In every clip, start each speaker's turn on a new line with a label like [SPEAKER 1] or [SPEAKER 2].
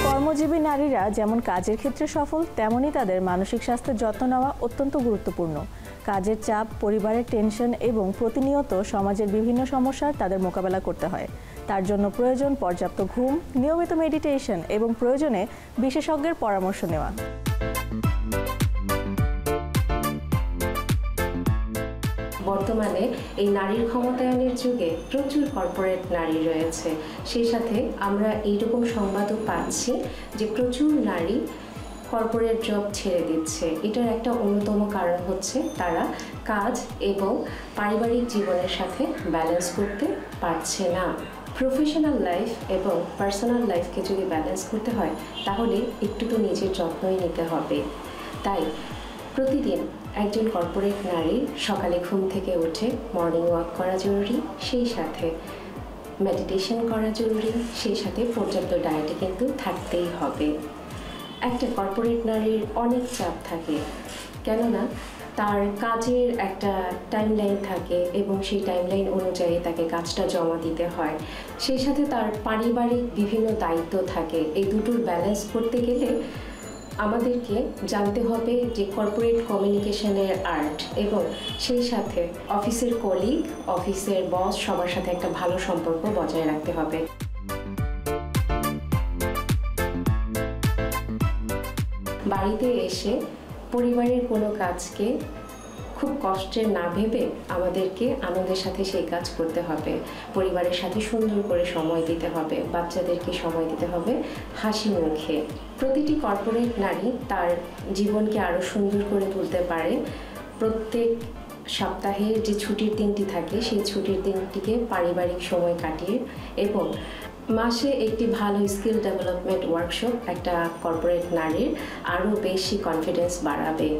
[SPEAKER 1] কর্মজীবী নারীরা যেমন কাজের ক্ষেত্রে সফল, তেমনই তাদের মানসিক স্বাস্থ্যের যত্ন নেওয়া অত্যন্ত গুরুত্বপূর্ণ। কাজের চাপ, পরিবারের টেনশন এবং প্রতিনিয়ত সমাজের বিভিন্ন সমস্যার তাদের মোকাবেলা করতে হয়। তার জন্য প্রয়োজন পর্যাপ্ত ঘুম, নিয়মিত মেডিটেশন এবং প্রয়োজনে বিশেষজ্ঞের পরামর্শ নেওয়া।
[SPEAKER 2] বর্তমানে এই নারীর ক্ষমতায়নের যুগে প্রচুর কর্পোরেট নারী রয়েছে। সেই সাথে আমরা এইরকম সংবাদও পাচ্ছি যে প্রচুর নারী কর্পোরেট জব ছেড়ে দিচ্ছে। এটার একটা অন্যতম কারণ হচ্ছে তারা কাজ এবং পারিবারিক জীবনের সাথে ব্যালেন্স করতে পারছে না। প্রফেশনাল লাইফ এবং পার্সোনাল লাইফকে যদি ব্যালেন্স করতে হয় তাহলে একটু তো নিজের যত্নই নিতে হবে। তাই প্রতিদিন একজন কর্পোরেট নারী সকালে ঘুম থেকে উঠে মর্নিং ওয়াক করা জরুরি, সেই সাথে মেডিটেশন করা জরুরি, সেই সাথে পর্যাপ্ত ডায়েটে কিন্তু থাকতেই হবে। একটা কর্পোরেট নারীর অনেক চাপ থাকে, কেননা তার কাজের একটা টাইমলাইন থাকে এবং সেই টাইমলাইন অনুযায়ী তাকে কাজটা জমা দিতে হয়। সেই সাথে তার পারিবারিক বিভিন্ন দায়িত্ব থাকে। এই দুটোর ব্যালেন্স করতে গেলে আমাদেরকে জানতে হবে যে কর্পোরেট কমিউনিকেশনের আর্ট এবং সেই সাথে অফিসের কলিগ, অফিসের বস সবার সাথে একটা ভালো সম্পর্ক বজায় রাখতে হবে। বাড়িতে এসে পরিবারের কোনো কাজকে খুব কষ্টের না ভেবে আমাদেরকে আনন্দের সাথে সেই কাজ করতে হবে। পরিবারের সাথে সুন্দর করে সময় দিতে হবে, বাচ্চাদেরকে সময় দিতে হবে হাসি মুখে। প্রতিটি কর্পোরেট নারী তার জীবনকে আরও সুন্দর করে তুলতে পারে। প্রত্যেক সপ্তাহের যে ছুটির দিনটি থাকে সেই ছুটির দিনটিকে পারিবারিক সময় কাটিয়ে এবং মাসে একটি ভালো স্কিল ডেভেলপমেন্ট ওয়ার্কশপ একটা কর্পোরেট নারীর আরও বেশি কনফিডেন্স বাড়াবে।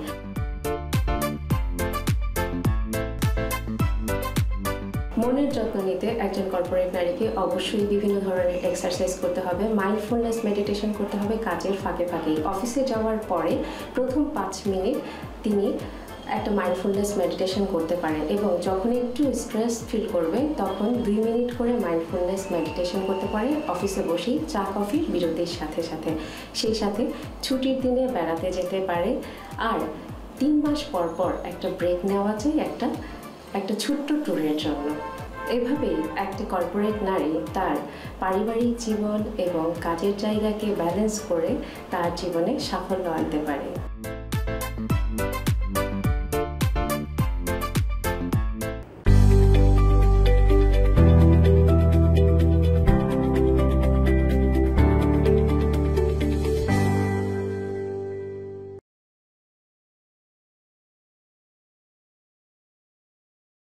[SPEAKER 2] মনের যত্ন নিতে একজন কর্পোরেট নারীকে অবশ্যই বিভিন্ন ধরনের এক্সারসাইজ করতে হবে, মাইন্ডফুলনেস মেডিটেশন করতে হবে কাজের ফাঁকে ফাঁকেই। অফিসে যাওয়ার পরে প্রথম 5 মিনিট তিনি একটা মাইন্ডফুলনেস মেডিটেশন করতে পারেন এবং যখন একটু স্ট্রেস ফিল করবে তখন 2 মিনিট করে মাইন্ডফুলনেস মেডিটেশন করতে পারে অফিসে বসেই চা কফির বিরতির সাথে সাথে। সেই সাথে ছুটির দিনে বেড়াতে যেতে পারে। আর 3 মাস পর পর একটা ব্রেক নেওয়া যায় একটা ছোট্ট ট্যুরের জন্য। এভাবেই একটা কর্পোরেট নারী তার পারিবারিক জীবন এবং কাজের জায়গাকে ব্যালেন্স করে তার জীবনে সাফল্য আনতে পারে।